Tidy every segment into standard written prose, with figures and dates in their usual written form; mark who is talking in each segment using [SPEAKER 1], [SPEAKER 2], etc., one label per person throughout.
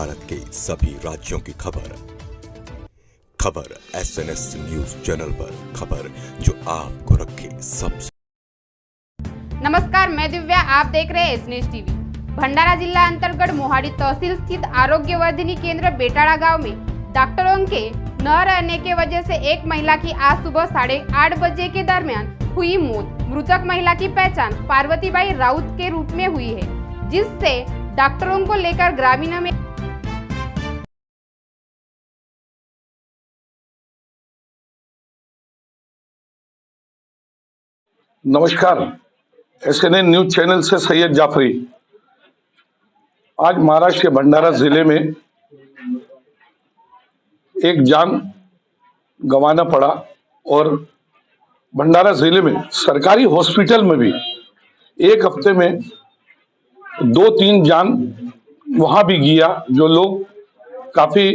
[SPEAKER 1] भारत के सभी राज्यों की खबर SNS न्यूज चैनल पर, खबर जो आपको रखे सबसे।
[SPEAKER 2] नमस्कार, मैं दिव्या, आप देख रहे हैं SNS टीवी। भंडारा जिला अंतर्गत मोहाड़ी तहसील स्थित आरोग्यवर्धिनी केंद्र बेटाड़ा गांव में डॉक्टरों के न रहने के वजह से एक महिला की आज सुबह 8:30 बजे के दरमियान हुई मौत। मृतक महिला की पहचान पार्वतीबाई राउत के रूप में हुई है, जिससे डॉक्टरों को लेकर ग्रामीणों में
[SPEAKER 3] नमस्कार, SNN न्यूज चैनल से सैयद जाफरी। आज महाराष्ट्र के भंडारा जिले में एक जान गंवाना पड़ा और भंडारा जिले में सरकारी हॉस्पिटल में भी एक हफ्ते में 2-3 जान वहां भी गया, जो लोग काफी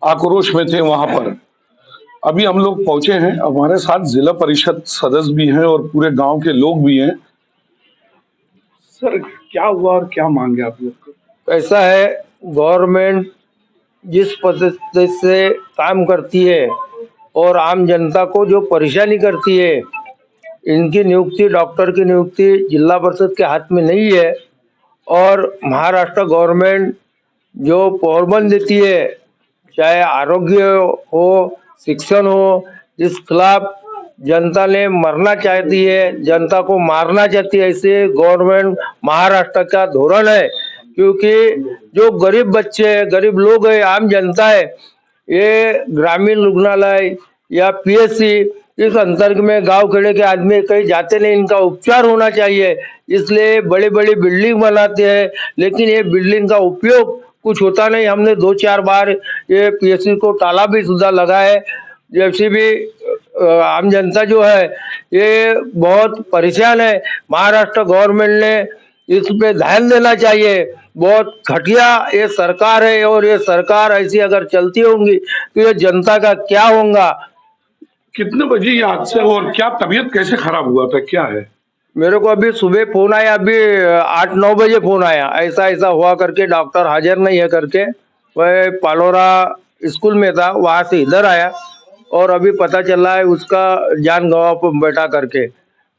[SPEAKER 3] आक्रोश में थे वहां पर। अभी हम लोग पहुंचे हैं, हमारे साथ जिला परिषद सदस्य भी हैं और पूरे गांव के लोग भी हैं। सर, क्या हुआ और क्या मांगे आप लोग को?
[SPEAKER 4] ऐसा है, गवर्नमेंट जिस पद्धति से काम करती है और आम जनता को जो परेशानी करती है, इनकी नियुक्ति, डॉक्टर की नियुक्ति जिला परिषद के हाथ में नहीं है। और महाराष्ट्र गवर्नमेंट जो प्रबंध देती है, चाहे आरोग्य हो, शिक्षण हो, जिस खिलाफ जनता ने मरना चाहती है, जनता को मारना चाहती है, ऐसे गवर्नमेंट महाराष्ट्र का धोरण है। क्योंकि जो गरीब बच्चे हैं, गरीब लोग हैं, आम जनता है, ये ग्रामीण रुग्णालय या PSC इस अंतर्गत में गांव खेड़े के आदमी कहीं जाते नहीं, इनका उपचार होना चाहिए। इसलिए बड़ी बड़ी बिल्डिंग बनाते हैं, लेकिन ये बिल्डिंग का उपयोग कुछ होता नहीं। हमने 2-4 बार ये PSC को ताला भी सुधा लगा है। जैसे भी आम जनता जो है ये बहुत परेशान है। महाराष्ट्र गवर्नमेंट ने इस पे ध्यान देना चाहिए। बहुत घटिया ये सरकार है और ये सरकार ऐसी अगर चलती होंगी तो ये जनता का क्या होगा।
[SPEAKER 3] कितने बजे ये हादसा और क्या तबीयत कैसे खराब हुआ था, क्या है?
[SPEAKER 4] मेरे को अभी सुबह फोन आया, अभी 8-9 बजे फोन आया, ऐसा ऐसा हुआ करके, डॉक्टर हाजिर नहीं है करके। वह पालोरा स्कूल में था, वहां से इधर आया और अभी पता चला है उसका जान गंवा पर बैठा करके।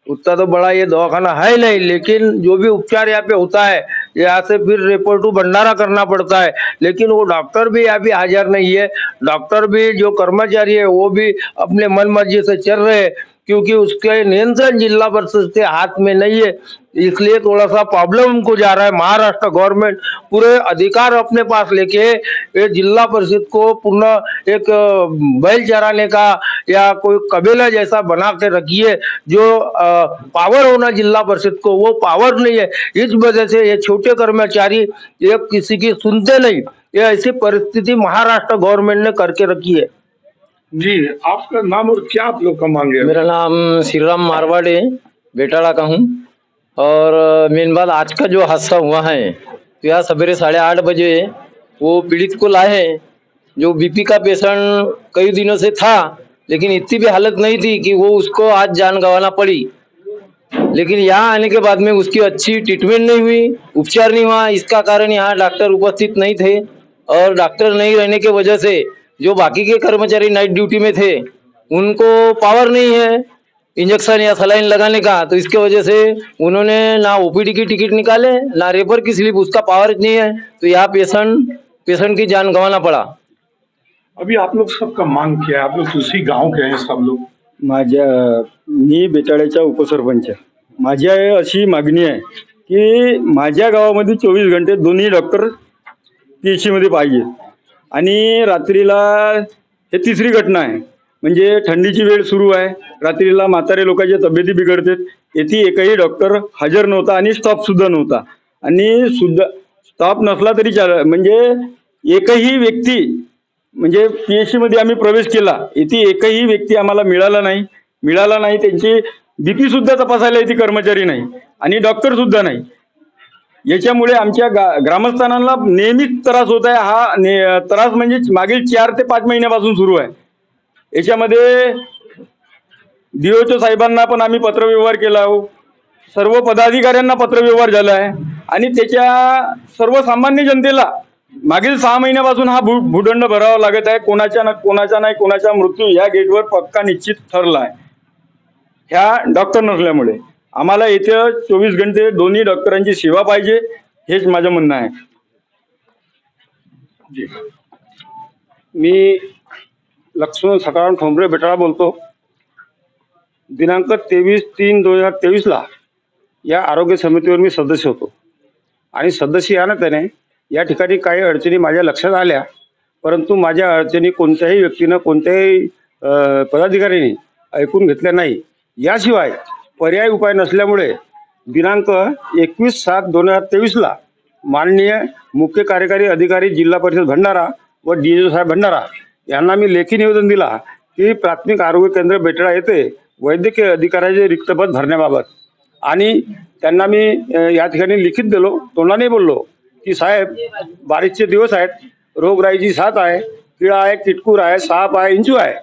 [SPEAKER 4] उतना तो बड़ा ये दवाखाना है नहीं, लेकिन जो भी उपचार यहाँ पे होता है, यहाँ से फिर रिपोर्ट टू भंडारा करना पड़ता है। लेकिन वो डॉक्टर भी यहाँ पे हाजिर नहीं है। डॉक्टर भी जो कर्मचारी है वो भी अपने मन मर्जी से चल रहे हैं, क्योंकि उसके नियंत्रण जिला परिषद के हाथ में नहीं है। इसलिए थोड़ा सा प्रॉब्लम हमको जा रहा है। महाराष्ट्र गवर्नमेंट पूरे अधिकार अपने पास लेके ये जिला परिषद को पूर्ण एक बैल चराने का या कोई कबीला जैसा बना के रखी है। जो पावर होना जिला परिषद को, वो पावर नहीं है। इस वजह से ये छोटे कर्मचारी ये किसी की सुनते नहीं। ये ऐसी परिस्थिति महाराष्ट्र गवर्नमेंट ने करके रखी है।
[SPEAKER 3] जी, आपका नाम और क्या आप लोग का मांगे?
[SPEAKER 5] मेरा नाम श्रीराम मारवाड़ी बेटाड़ा का हूँ। और मेन बात, आज का जो हादसा हुआ है, तो यहाँ सवेरे 8:30 बजे वो पीड़ित को लाए, जो BP का पेशेंट कई दिनों से था, लेकिन इतनी भी हालत नहीं थी कि वो उसको आज जान गंवाना पड़ी। लेकिन यहाँ आने के बाद में उसकी अच्छी ट्रीटमेंट नहीं हुई, उपचार नहीं हुआ। इसका कारण यहाँ डॉक्टर उपस्थित नहीं थे, और डॉक्टर नहीं रहने की वजह से जो बाकी के कर्मचारी नाइट ड्यूटी में थे, उनको पावर नहीं है इंजेक्शन या सलाइन लगाने का। तो इसके वजह से उन्होंने ना OPD की टिकट निकाले, ना रेफर की स्लिप, उसका पावर नहीं है। तो यहाँ पेशेंट की जान गंवाना पड़ा।
[SPEAKER 3] अभी आप लोग सबका मांग किया, आप लोग उसी गांव के हैं सब लोग?
[SPEAKER 6] मी बेटाळ्याचा उपसरपंच। माझी अशी मागणी आहे की माझ्या गावामध्ये 24 घंटे दोन्ही डॉक्टर PSC मध्ये पाहिजे। आणि रात्रीला हे तिसरी घटना आहे, म्हणजे थंडीची वेळ सुरू आहे, रात्रीला म्हातारे लोकांच्या तब्येती बिघडतात, येथे एकही डॉक्टर हजर नव्हता आणि स्टाफ सुद्धा नव्हता। आणि सुद्धा स्टाफ नसला तरी म्हणजे एकही व्यक्ती, म्हणजे PSC मध्ये आम्ही प्रवेश केला, येथे एकही व्यक्ती आम्हाला मिळाला नाही। त्यांची BP सुद्धा तपासायला येथे कर्मचारी नाही आणि डॉक्टर सुद्धा नाही। याच्यामुळे आमच्या ग्रामस्थांना नेहमीच त्रास होत आहे। हा त्रास म्हणजे मागील 4 ते 5 महिन्यापासून सुरू आहे। याच्यामध्ये DOच्या साहेबांना पण आम्ही पत्रव्यवहार केला आहे, सर्व पदाधिकाऱ्यांना पत्रव्यवहार झाला आहे आणि त्याच्या सर्वसामान्य जनतेला मागील 6 महिन्यापासून हा भूदंड भरावा लागत आहे. कोणाचा मृत्यू या गेटवर पक्का निश्चित ठरला आहे ह्या डॉक्टर नसल्यामुळे. आम्हाला येथे 24 घंटे दोन्ही डॉक्टरांची सेवा पाहिजे, हेच माझं म्हणणं आहे. मी लक्ष्मण सकाराम ठोंबरे बेटाळा बोलतो. दिनांक 23/3/2023 या आरोग्य समितीवर मी सदस्य होतो आणि सदस्य या नात्याने या ठिकाणी काही अडचणी माझ्या लक्षात आल्या, परंतु माझ्या अडचणी कोणत्याही व्यक्तीनं कोणत्याही पदाधिकाऱ्यांनी ऐकून घेतल्या नाही. याशिवाय पर्यायी उपाय नसल्यामुळे दिनांक 21/7/2023 माननीय मुख्य कार्यकारी अधिकारी जिल्हा परिषद भंडारा व DO साहेब भंडारा यांना मी लेखी निवेदन दिला की प्राथमिक आरोग्य केंद्र बेटाळा येथे वैद्यकीय अधिकाऱ्याचे रिक्त पद भरण्याबाबत, आणि त्यांना मी या ठिकाणी लिखित दिलो. तोंडाने बोललो की साहेब, बारिशचे दिवस आहेत, रोगराईची साथ आहे, किडा आहे, किटकूर आहे, साप आहे, इंचू आहे,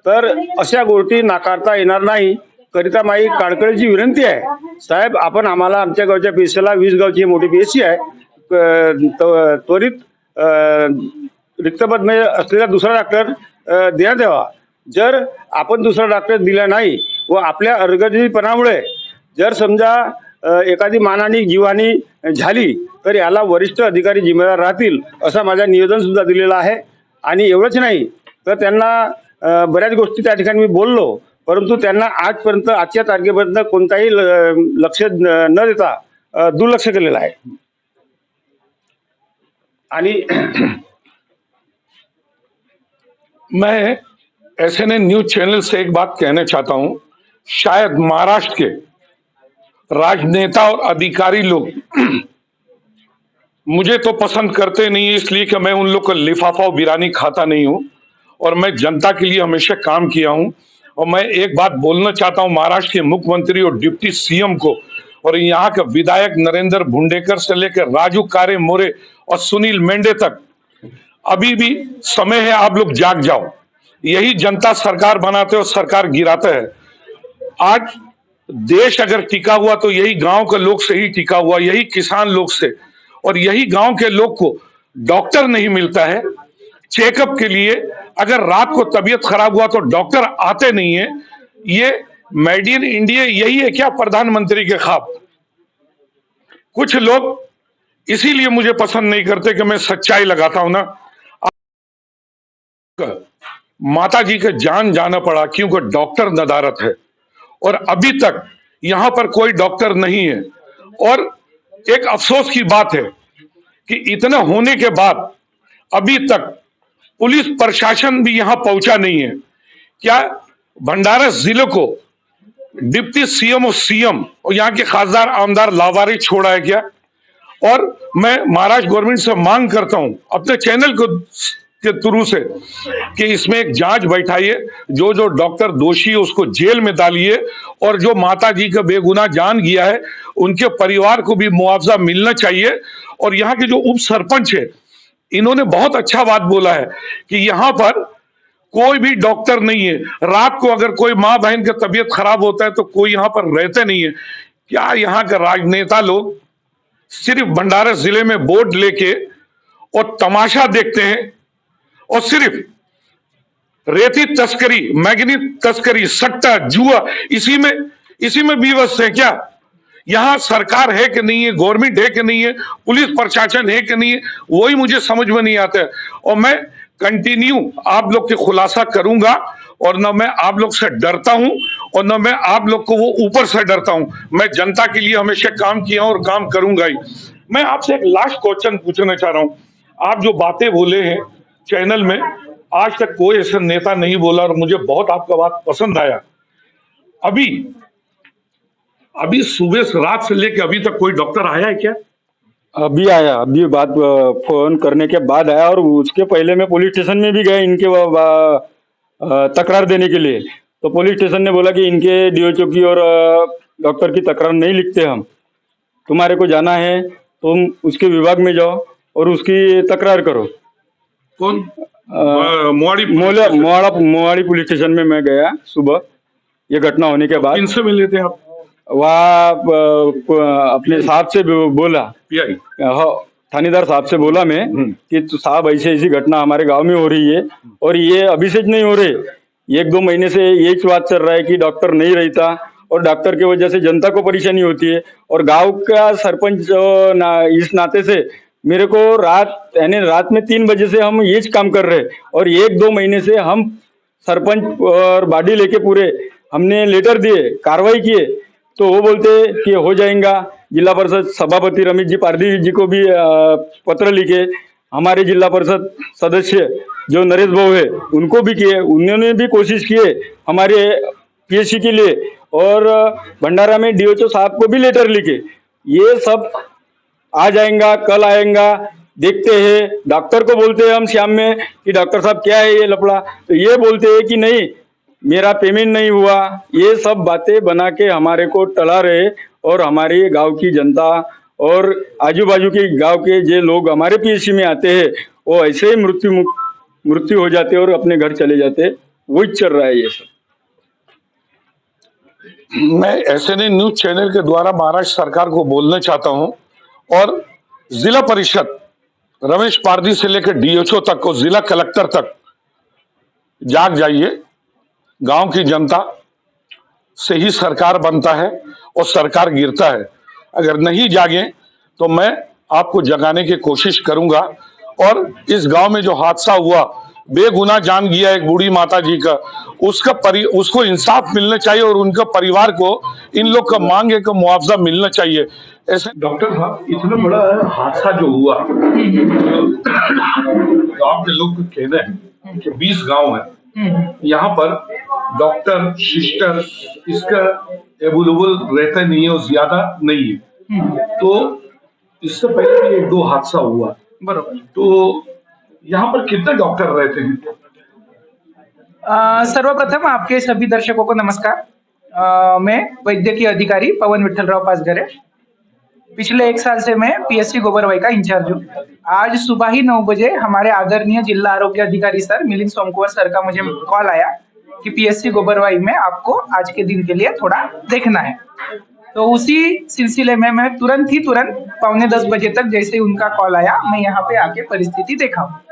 [SPEAKER 6] तर अशा गोष्टी नाकारता येणार नाही करिता माझी काळकळीची विनंती आहे. साहेब, आपण आम्हाला आमच्या गावच्या PSCला 20 गावची मोठी PSC आहे, त्वरित रिक्तपद असलेला दुसरा डॉक्टर देण्यात यावा. जर आपण दुसरा डॉक्टर दिला नाही व आपल्या अर्गजीपणामुळे जर समजा एखादी मानहानी जीवहानी झाली तर याला वरिष्ठ अधिकारी जिम्मेदार राहतील, असं माझं निवेदन सुद्धा दिलेलं आहे. आणि एवढंच नाही तर त्यांना बऱ्याच गोष्टी त्या ठिकाणी मी बोललो, परंतु त्यांना आजपर्यंत आजच्या तारखेपर्यंत कोणताही लक्ष न देता दुर्लक्ष केलेलं आहे. आणि
[SPEAKER 3] मैं SNN न्यूज चैनल से एक बात कहना चाहता हूं. शायद महाराष्ट्र के राजनेता और अधिकारी लोग मुझे तो पसंद करते नहीं है, इसलिए कि मैं उन लोग का लिफाफा और बिरानी खाता नहीं हूं और मैं जनता के लिए हमेशा काम किया हूं. और मैं एक बात बोलना चाहता हूं महाराष्ट्र के मुख्यमंत्री और डिप्टी CM को और यहाँ के विधायक नरेंद्र भुंडेकर से लेकर राजू कारे मोरे और सुनील मेंढे तक, अभी भी समय है, आप लोग जाग जाओ. यही जनता सरकार बनाते और सरकार गिराते हैं. आज देश अगर टिका हुआ तो यही गांव के लोग से ही टिका हुआ, यही किसान लोग से. और यही गांव के लोग को डॉक्टर नहीं मिलता है चेकअप के लिए. अगर रात को तबीयत खराब हुआ तो डॉक्टर आते नहीं है. ये मेड इन इंडिया यही है क्या प्रधानमंत्री के ख्वाब? कुछ लोग इसीलिए मुझे पसंद नहीं करते कि मैं सच्चाई लगाता हूं ना. माता जी का जान जाना पड़ा क्योंकि डॉक्टर नदारत है और अभी तक यहां पर कोई डॉक्टर नहीं है. और एक अफसोस की बात है कि इतना होने के बाद अभी तक पुलिस प्रशासन भी यहां पहुंचा नहीं है. क्या भंडारा जिले को डिप्टी CM और CM और यहाँ के खासदार आमदार लावारी छोड़ा है क्या? और मैं महाराष्ट्र गवर्नमेंट से मांग करता हूं अपने चैनल को के थ्रू से कि इसमें एक जांच बैठाइए, जो जो डॉक्टर दोषी है उसको जेल में डालिए और जो माता जी का बेगुनाह जान गया है उनके परिवार को भी मुआवजा मिलना चाहिए. और यहाँ के जो उप सरपंच है इन्होंने बहुत अच्छा बात बोला है कि यहाँ पर कोई भी डॉक्टर नहीं है. रात को अगर कोई माँ बहन का तबीयत खराब होता है तो कोई यहाँ पर रहते नहीं है. क्या यहाँ के राजनेता लोग सिर्फ भंडारा जिले में बोर्ड लेके और तमाशा देखते हैं और सिर्फ रेती तस्करी, मैग्नीज तस्करी, सट्टा, जुआ इसी में विवश है क्या? यहाँ सरकार है कि नहीं है, गवर्नमेंट है कि नहीं है, पुलिस प्रशासन है कि नहीं है, वही मुझे समझ में नहीं आता है. और मैं कंटिन्यू आप लोग के खुलासा करूंगा और न मैं आप लोग से डरता हूं और न मैं आप लोग को वो ऊपर से डरता हूं. मैं जनता के लिए हमेशा काम किया और काम करूंगा ही. मैं आपसे एक लास्ट क्वेश्चन पूछना चाह रहा हूं. आप जो बातें बोले हैं चैनल में, आज तक कोई ऐसा नेता नहीं बोला और मुझे बहुत आपका बात पसंद आया. अभी सुबह से रात से लेकर अभी तक कोई डॉक्टर आया है क्या?
[SPEAKER 6] अभी आया, अभी बात फोन करने के बाद आया. और उसके पहले मैं पुलिस स्टेशन में भी गया इनके तकरार देने के लिए. तो पुलिस स्टेशन ने बोला कि इनके DO चौकी और डॉक्टर की तकरार नहीं लिखते हम, तुम्हारे को जाना है तुम उसके विभाग में जाओ और उसकी तकरार करो.
[SPEAKER 3] कौन?
[SPEAKER 6] मोहाड़ी पुलिस स्टेशन में मैं गया सुबह ये घटना होने के बाद.
[SPEAKER 3] किनसे मिले थे आप?
[SPEAKER 6] वहाँ अपने साहब से बोला
[SPEAKER 3] PI.
[SPEAKER 6] हाँ, थानेदार साहब से बोला मैं कि तो साहब ऐसी ऐसी घटना हमारे गांव में हो रही है और ये अभी से नहीं हो रहे, 1-2 महीने से यही बात चल रहा है कि डॉक्टर नहीं रहता और डॉक्टर की वजह से जनता को परेशानी होती है। और गांव का सरपंच इस नाते से मेरे को रात में 3 बजे से हम ये काम कर रहे हैं और 1-2 महीने से हम सरपंच और बाडी लेके पूरे हमने लेटर दिए, कार्रवाई किए, तो वो बोलते कि हो जाएगा। जिला परिषद सभापति रमेश जी पारदी जी को भी पत्र लिखे, हमारे जिला परिषद सदस्य जो नरेश भाऊ है उनको भी किए, उन्होंने भी कोशिश किए हमारे पीएचसी के लिए, और भंडारा में डीओचओ साहब को भी लेटर लिखे। ये सब आ जाएगा, कल आएगा, देखते हैं। डॉक्टर को बोलते हैं हम शाम में कि डॉक्टर साहब क्या है ये लफड़ा, तो ये बोलते हैं कि नहीं मेरा पेमेंट नहीं हुआ। ये सब बातें बना के हमारे को टला रहे और हमारे गांव की जनता और आजू बाजू के गांव के जो लोग हमारे पीएचसी में आते हैं वो ऐसे ही मृत्यु हो जाते और अपने घर चले जाते। वही चल रहा है ये सब।
[SPEAKER 3] मैं SNA न्यूज चैनल के द्वारा महाराष्ट्र सरकार को बोलना चाहता हूं और जिला परिषद रमेश पारदी से लेकर डीएचओ तक को जिला कलेक्टर तक जाग जाइए। गांव की जनता से ही सरकार बनता है और सरकार गिरता है। अगर नहीं जागे तो मैं आपको जगाने की कोशिश करूंगा। और इस गांव में जो हादसा हुआ, बेगुनाह जान गया एक बूढ़ी माता जी का, उसको इंसाफ मिलना चाहिए और उनका परिवार को इन लोग का मांग है कि मुआवजा मिलना चाहिए। ऐसे डॉक्टर साहब, इतना बड़ा हादसा जो हुआ, गांव के लोग का कहना है कि 20 गांव है, यहाँ पर डॉक्टर सिस्टर इसका अवेलेबल रहता नहीं है और ज्यादा नहीं है। तो इससे पहले भी 1-2 हादसा हुआ, बराबर। तो यहाँ पर कितने डॉक्टर रहते हैं?
[SPEAKER 7] सर्वप्रथम आपके सभी दर्शकों को नमस्कार। मैं वैद्यकीय अधिकारी पवन विठ्ठलराव पासघरे, पिछले 1 साल से मैं पीएससी गोबरवाई का इंचार्ज हूँ। आज सुबह ही 9 बजे हमारे आदरणीय जिला आरोग्य अधिकारी सर मिलिंद सोमकुमार सर का मुझे कॉल आया कि पीएससी गोबरवाई में आपको आज के दिन के लिए थोड़ा देखना है। तो उसी सिलसिले में मैं तुरंत 9:45 बजे तक जैसे ही उनका कॉल आया मैं यहाँ पे आके परिस्थिति देखा।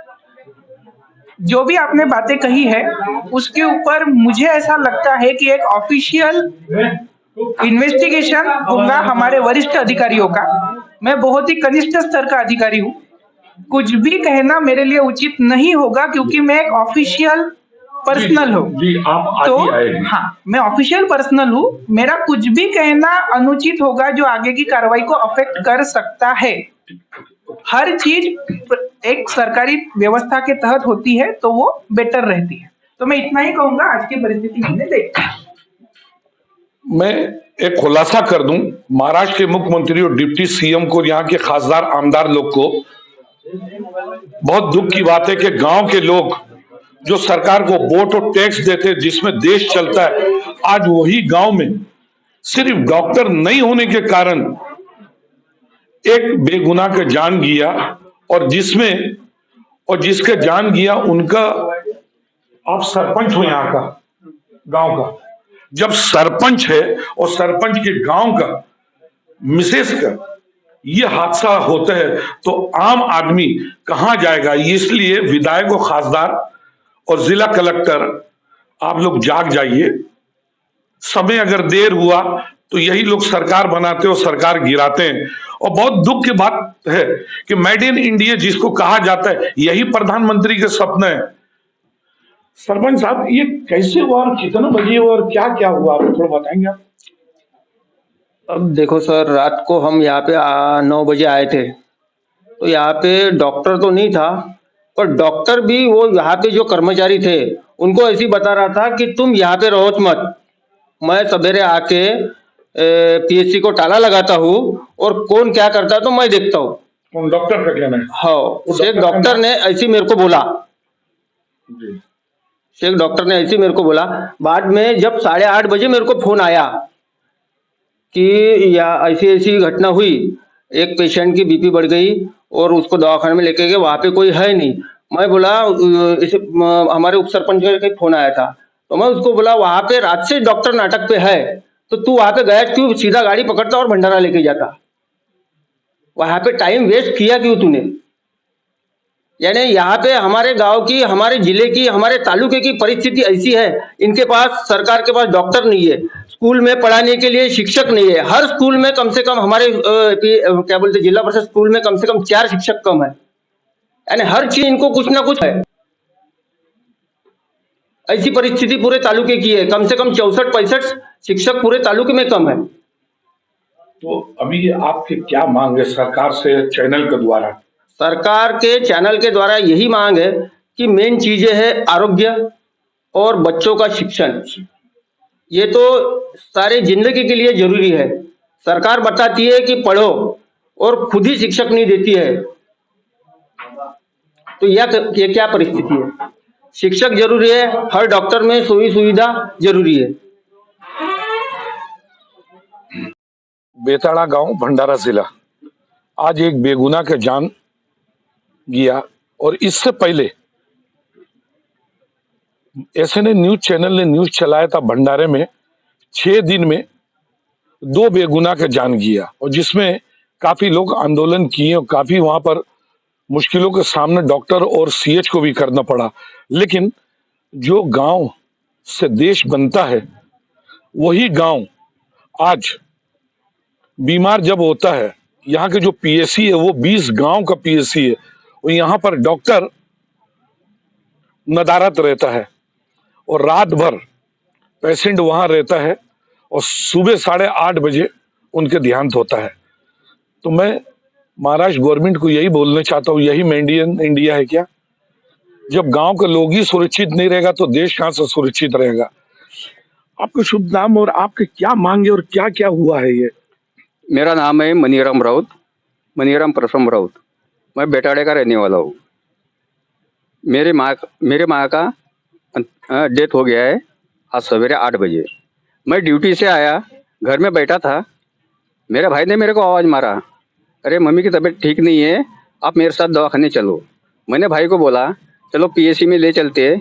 [SPEAKER 7] जो भी आपने बातें कही है उसके ऊपर मुझे ऐसा लगता है कि एक ऑफिशियल इन्वेस्टिगेशन होगा हमारे वरिष्ठ अधिकारियों का। मैं बहुत ही कनिष्ठ स्तर का अधिकारी हूँ, कुछ भी कहना मेरे लिए उचित नहीं होगा क्योंकि मैं एक ऑफिशियल पर्सनल हूँ। तो हाँ, मैं ऑफिशियल पर्सनल हूँ, मेरा कुछ भी कहना अनुचित होगा जो आगे की कार्रवाई को अफेक्ट कर सकता है। हर चीज एक सरकारी व्यवस्था के तहत होती है तो वो बेटर रहती है। तो मैं इतना ही कहूंगा, आज की परिस्थिति मैंने देखी।
[SPEAKER 3] मैं एक खुलासा कर दूं, महाराष्ट्र के मुख्यमंत्री और डिप्टी सीएम को, यहाँ के खासदार आमदार लोग को बहुत दुख की बात है कि गांव के लोग जो सरकार को वोट और टैक्स देते जिसमें देश चलता है, आज वही गांव में सिर्फ डॉक्टर नहीं होने के कारण एक बेगुनाह का जान गया और जिसका जान गया उनका, आप सरपंच हो यहाँ का गांव का, जब सरपंच है और सरपंच के गांव का मिसेस का ये हादसा होता है तो आम आदमी कहां जाएगा। इसलिए विधायक और खासदार और जिला कलेक्टर आप लोग जाग जाइए। समय अगर देर हुआ तो यही लोग सरकार बनाते और सरकार गिराते हैं। और बहुत दुख की बात है कि मेड इन इंडिया जिसको कहा जाता है यही प्रधानमंत्री के सपने है। सरपंच साहब, ये कैसे हुआ और कितना बजे हुआ और क्या क्या हुआ, आप थोड़ा बताएंगे आप?
[SPEAKER 4] अब देखो सर, रात को हम यहाँ पे 9 बजे आए थे तो यहाँ पे डॉक्टर तो नहीं था, पर डॉक्टर भी वो यहाँ पे जो कर्मचारी थे उनको ऐसे बता रहा था कि तुम यहाँ पे रहो मत, मैं सवेरे आके पीएचसी को ताला लगाता हूँ और कौन क्या करता है तो मैं देखता हूँ।
[SPEAKER 3] डॉक्टर का कहना है?
[SPEAKER 4] हाँ, शेख डॉक्टर ने ऐसे मेरे को बोला। शेख डॉक्टर ने ऐसे मेरे को बोला। बाद में जब 8:30 बजे मेरे को फोन आया कि या ऐसी ऐसी घटना हुई, एक पेशेंट की बीपी बढ़ गई और उसको दवाखाने में लेके गए, वहां पे कोई है नहीं। मैं बोला, इसे हमारे उप सरपंच का फोन आया था तो मैं उसको बोला वहां पे रात से डॉक्टर नाटक पे है तो तू वहां पे गया क्यों, सीधा गाड़ी पकड़ता और भंडारा लेके जाता। वहां पे टाइम वेस्ट किया क्यों तूने? यानी यहाँ पे हमारे गांव की, हमारे जिले की, हमारे तालुके की परिस्थिति ऐसी है, इनके पास, सरकार के पास डॉक्टर नहीं है, स्कूल में पढ़ाने के लिए शिक्षक नहीं है। हर स्कूल में कम से कम हमारे क्या बोलते, जिला परिषद स्कूल में कम से कम 4 शिक्षक कम है। यानी हर चीज इनको कुछ ना कुछ है। ऐसी परिस्थिति पूरे तालुके की है, कम से कम 64-65 शिक्षक पूरे तालुके में कम है।
[SPEAKER 3] तो अभी आपकी क्या मांग है सरकार से चैनल के द्वारा?
[SPEAKER 4] सरकार के चैनल के द्वारा यही मांग है कि मेन चीजें है आरोग्य और बच्चों का शिक्षण। ये तो सारे जिंदगी के लिए जरूरी है। सरकार बताती है कि पढ़ो और खुद ही शिक्षक नहीं देती है, तो ये क्या परिस्थिति है? शिक्षक जरूरी है, हर डॉक्टर में सुविधा जरूरी है।
[SPEAKER 3] बेताड़ा गांव, भंडारा जिला। आज एक बेगुनाह का जान गया, और इससे पहले एसएनए न्यूज चैनल ने न्यूज चलाया था भंडारे में 6 दिन में 2 बेगुनाह का जान गया, और जिसमें काफी लोग आंदोलन किए और काफी वहां पर मुश्किलों के सामने डॉक्टर और सीएच को भी करना पड़ा। लेकिन जो गांव से देश बनता है, वही गांव आज बीमार जब होता है, यहाँ के जो पीएससी है वो 20 गांव का पीएससी है, और यहाँ पर डॉक्टर नदारत रहता है और रात भर पेशेंट वहां रहता है और सुबह 8:30 बजे उनके देहांत होता है। तो मैं महाराष्ट्र गवर्नमेंट को यही बोलना चाहता हूँ, यही मेड इन इंडिया है क्या? जब गांव के लोग ही सुरक्षित नहीं रहेगा तो देश कहां से सुरक्षित रहेगा? आपका शुभ नाम और आपके क्या मांगे और क्या क्या हुआ है ये?
[SPEAKER 8] मेरा नाम है मनीराम राउत, मनीराम प्रसम राउत। मैं बेटाड़े का रहने वाला हूँ। मेरे माँ का डेथ हो गया है आज सवेरे 8 बजे। मैं ड्यूटी से आया, घर में बैठा था, मेरे भाई ने मेरे को आवाज़ मारा, अरे मम्मी की तबीयत ठीक नहीं है, आप मेरे साथ दवाखाने चलो। मैंने भाई को बोला चलो पीएससी में ले चलते,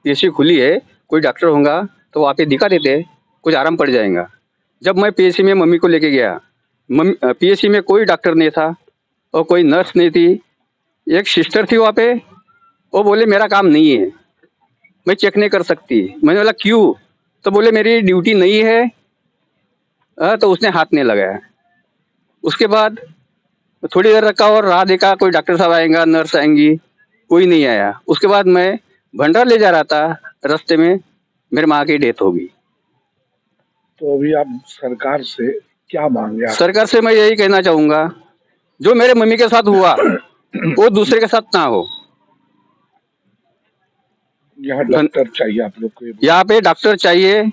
[SPEAKER 8] पीएससी खुली है, कोई डॉक्टर होगा तो वहाँ पे दिखा देते, कुछ आराम पड़ जाएगा। जब मैं पीएससी में मम्मी को लेके गया, पीएससी में कोई डॉक्टर नहीं था और कोई नर्स नहीं थी। एक सिस्टर थी वहाँ पे, वो बोले मेरा काम नहीं है, मैं चेक नहीं कर सकती। मैंने बोला क्यों? तो बोले मेरी ड्यूटी नहीं है। तो उसने हाथ नहीं लगाया। उसके बाद थोड़ी देर रखा और राह देखा कोई डॉक्टर साहब आएगा, नर्स आएंगी, कोई नहीं आया। उसके बाद मैं भंडारा ले जा रहा था, रास्ते में मेरी माँ की डेथ हो गई।
[SPEAKER 3] तो अभी आप सरकार से क्या मांगे?
[SPEAKER 8] सरकार से मैं यही कहना चाहूँगा, जो मेरे मम्मी के साथ हुआ वो दूसरे के साथ ना हो।
[SPEAKER 3] यहाँ डॉक्टर चाहिए आप लोग को?
[SPEAKER 8] यहाँ पे डॉक्टर चाहिए,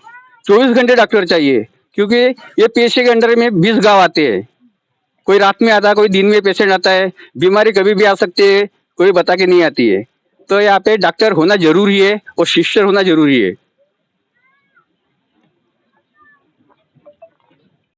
[SPEAKER 8] 24 घंटे डॉक्टर चाहिए, क्योंकि ये पीएससी के अंडर में 20 गांव आते हैं। कोई रात में आता है, कोई दिन में पेशेंट आता है, बीमारी कभी भी आ सकती है, कोई बता के नहीं आती है। तो यहाँ पे डॉक्टर होना जरूरी है और शिक्षक होना जरूरी है।